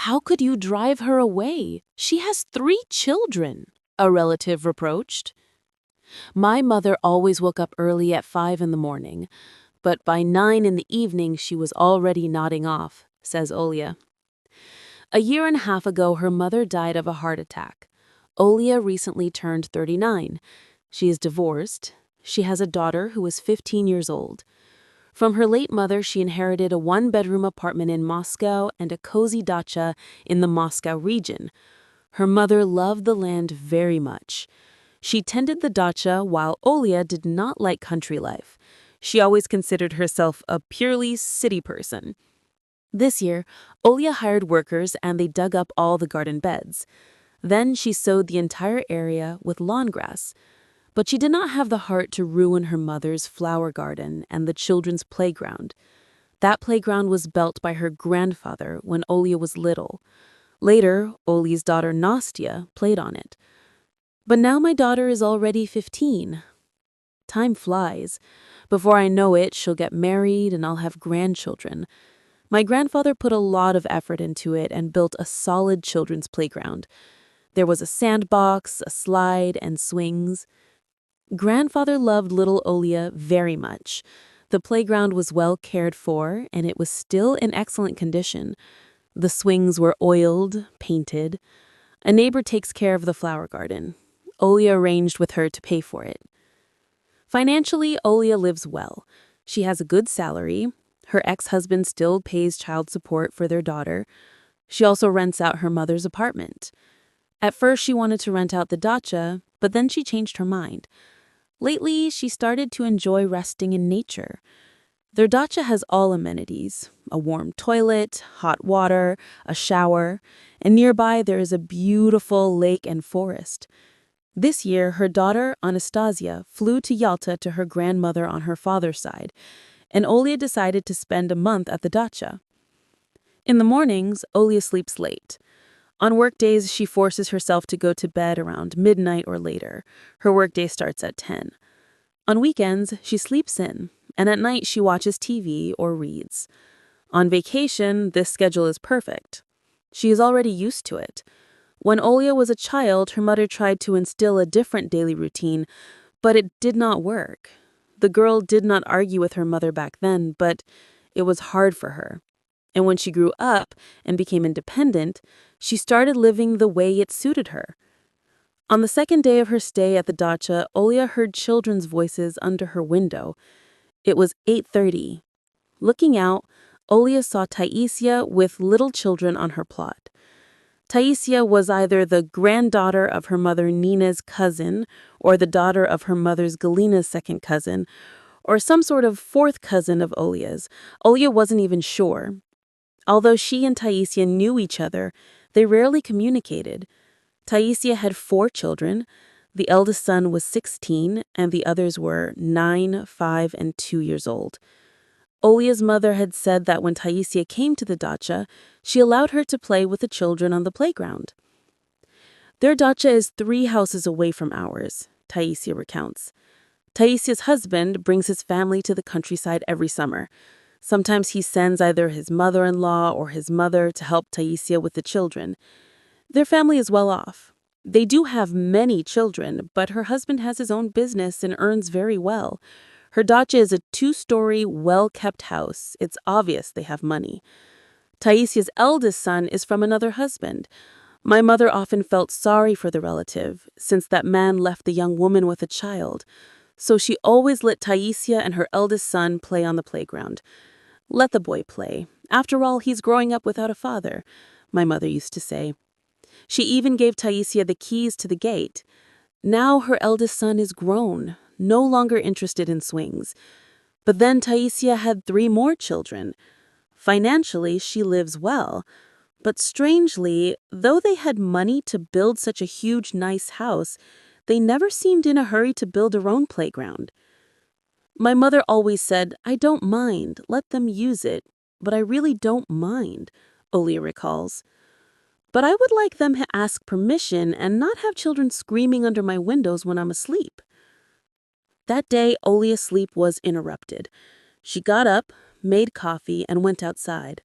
How could you drive her away? She has 3 children, a relative reproached. My mother always woke up early at 5 in the morning, but by 9 in the evening she was already nodding off, says Olia. A year and a half ago, her mother died of a heart attack. Olia recently turned 39. She is divorced. She has a daughter who is 15 years old. From her late mother, she inherited a 1-bedroom apartment in Moscow and a cozy dacha in the Moscow region. Her mother loved the land very much. She tended the dacha while Olia did not like country life. She always considered herself a purely city person. This year, Olia hired workers and they dug up all the garden beds. Then she sowed the entire area with lawn grass. But she did not have the heart to ruin her mother's flower garden and the children's playground. That playground was built by her grandfather when Olia was little. Later, Olia's daughter Nastya played on it. But now my daughter is already 15. Time flies. Before I know it, she'll get married and I'll have grandchildren. My grandfather put a lot of effort into it and built a solid children's playground. There was a sandbox, a slide, and swings. Grandfather loved little Olia very much. The playground was well cared for, and it was still in excellent condition. The swings were oiled, painted. A neighbor takes care of the flower garden. Olia arranged with her to pay for it. Financially, Olia lives well. She has a good salary. Her ex-husband still pays child support for their daughter. She also rents out her mother's apartment. At first, she wanted to rent out the dacha, but then she changed her mind. Lately, she started to enjoy resting in nature. Their dacha has all amenities: a warm toilet, hot water, a shower, and nearby there is a beautiful lake and forest. This year, her daughter, Anastasia, flew to Yalta to her grandmother on her father's side, and Olia decided to spend a month at the dacha. In the mornings, Olia sleeps late. On workdays, she forces herself to go to bed around midnight or later. Her workday starts at 10. On weekends, she sleeps in, and at night she watches TV or reads. On vacation, this schedule is perfect. She is already used to it. When Olia was a child, her mother tried to instill a different daily routine, but it did not work. The girl did not argue with her mother back then, but it was hard for her. And when she grew up and became independent, she started living the way it suited her. On the second day of her stay at the dacha, Olia heard children's voices under her window. It was 8:30. Looking out, Olia saw Taisia with little children on her plot. Taisia was either the granddaughter of her mother Nina's cousin, or the daughter of her mother's Galina's second cousin, or some sort of fourth cousin of Olia's. Olia wasn't even sure. Although she and Taisia knew each other, they rarely communicated. Taisia had 4 children. The eldest son was 16, and the others were 9, 5, and 2 years old. Olia's mother had said that when Taisia came to the dacha, she allowed her to play with the children on the playground. Their dacha is 3 houses away from ours, Taisia recounts. Taisia's husband brings his family to the countryside every summer. Sometimes he sends either his mother-in-law or his mother to help Taisia with the children. Their family is well off. They do have many children, but her husband has his own business and earns very well. Her dacha is a 2-story, well-kept house. It's obvious they have money. Taisia's eldest son is from another husband. My mother often felt sorry for the relative, since that man left the young woman with a child. So she always let Taisia and her eldest son play on the playground. Let the boy play. After all, he's growing up without a father, my mother used to say. She even gave Taisia the keys to the gate. Now her eldest son is grown, no longer interested in swings. But then Taisia had 3 more children. Financially, she lives well. But strangely, though they had money to build such a huge, nice house, they never seemed in a hurry to build their own playground. My mother always said, "I don't mind, let them use it, but I really don't mind," Olia recalls. "But I would like them to ask permission and not have children screaming under my windows when I'm asleep." That day, Olia's sleep was interrupted. She got up, made coffee, and went outside.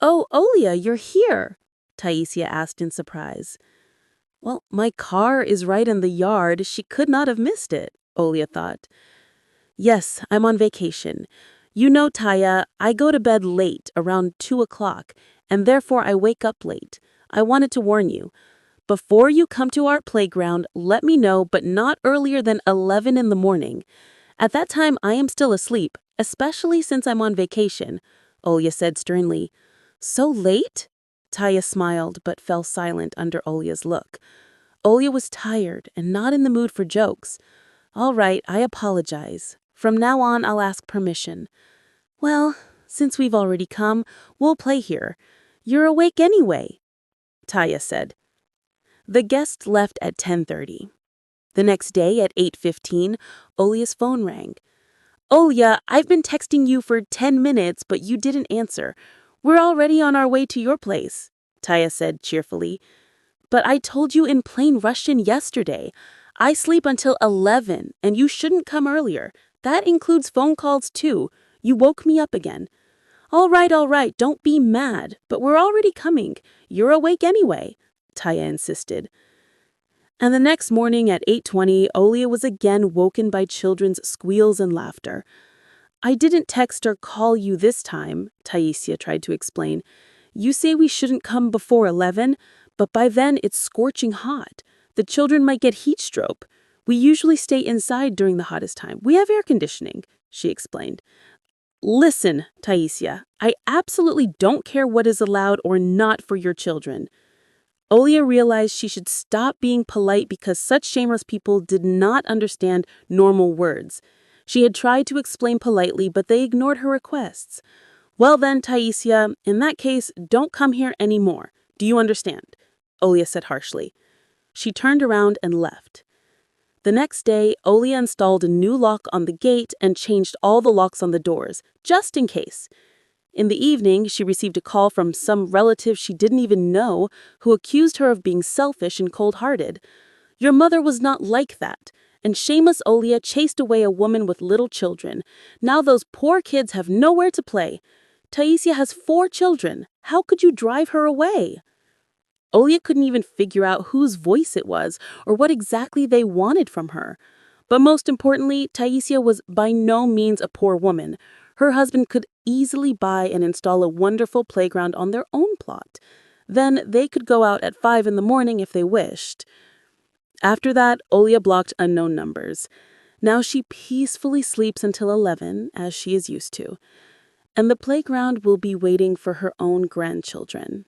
"Oh, Olia, you're here," Taisia asked in surprise. Well, my car is right in the yard. She could not have missed it, Olia thought. Yes, I'm on vacation. You know, Taya, I go to bed late, around 2 o'clock, and therefore I wake up late. I wanted to warn you. Before you come to our playground, let me know, but not earlier than 11 in the morning. At that time, I am still asleep, especially since I'm on vacation, Olia said sternly. So late? Taya smiled, but fell silent under Olia's look. Olia was tired and not in the mood for jokes. All right, I apologize. From now on, I'll ask permission. Well, since we've already come, we'll play here. You're awake anyway, Taya said. The guests left at 10:30. The next day at 8:15, Olia's phone rang. Olia, I've been texting you for 10 minutes, but you didn't answer. We're already on our way to your place, Taya said cheerfully. But I told you in plain Russian yesterday. I sleep until 11, and you shouldn't come earlier. That includes phone calls too. You woke me up again. All right, don't be mad, but we're already coming. You're awake anyway, Taya insisted. And the next morning at 8:20, Olia was again woken by children's squeals and laughter. I didn't text or call you this time, Taisia tried to explain. You say we shouldn't come before 11, but by then it's scorching hot. The children might get heat stroke. We usually stay inside during the hottest time. We have air conditioning, she explained. Listen, Taisia, I absolutely don't care what is allowed or not for your children. Olia realized she should stop being polite because such shameless people did not understand normal words. She had tried to explain politely, but they ignored her requests. Well then, Taisia, in that case, don't come here anymore. Do you understand? Olia said harshly. She turned around and left. The next day, Olia installed a new lock on the gate and changed all the locks on the doors, just in case. In the evening, she received a call from some relative she didn't even know who accused her of being selfish and cold-hearted. Your mother was not like that, and shameless Olia chased away a woman with little children. Now those poor kids have nowhere to play. Taisia has 4 children. How could you drive her away? Olia couldn't even figure out whose voice it was or what exactly they wanted from her. But most importantly, Taisia was by no means a poor woman. Her husband could easily buy and install a wonderful playground on their own plot. Then they could go out at 5 in the morning if they wished. After that, Olia blocked unknown numbers. Now she peacefully sleeps until 11, as she is used to. And the playground will be waiting for her own grandchildren.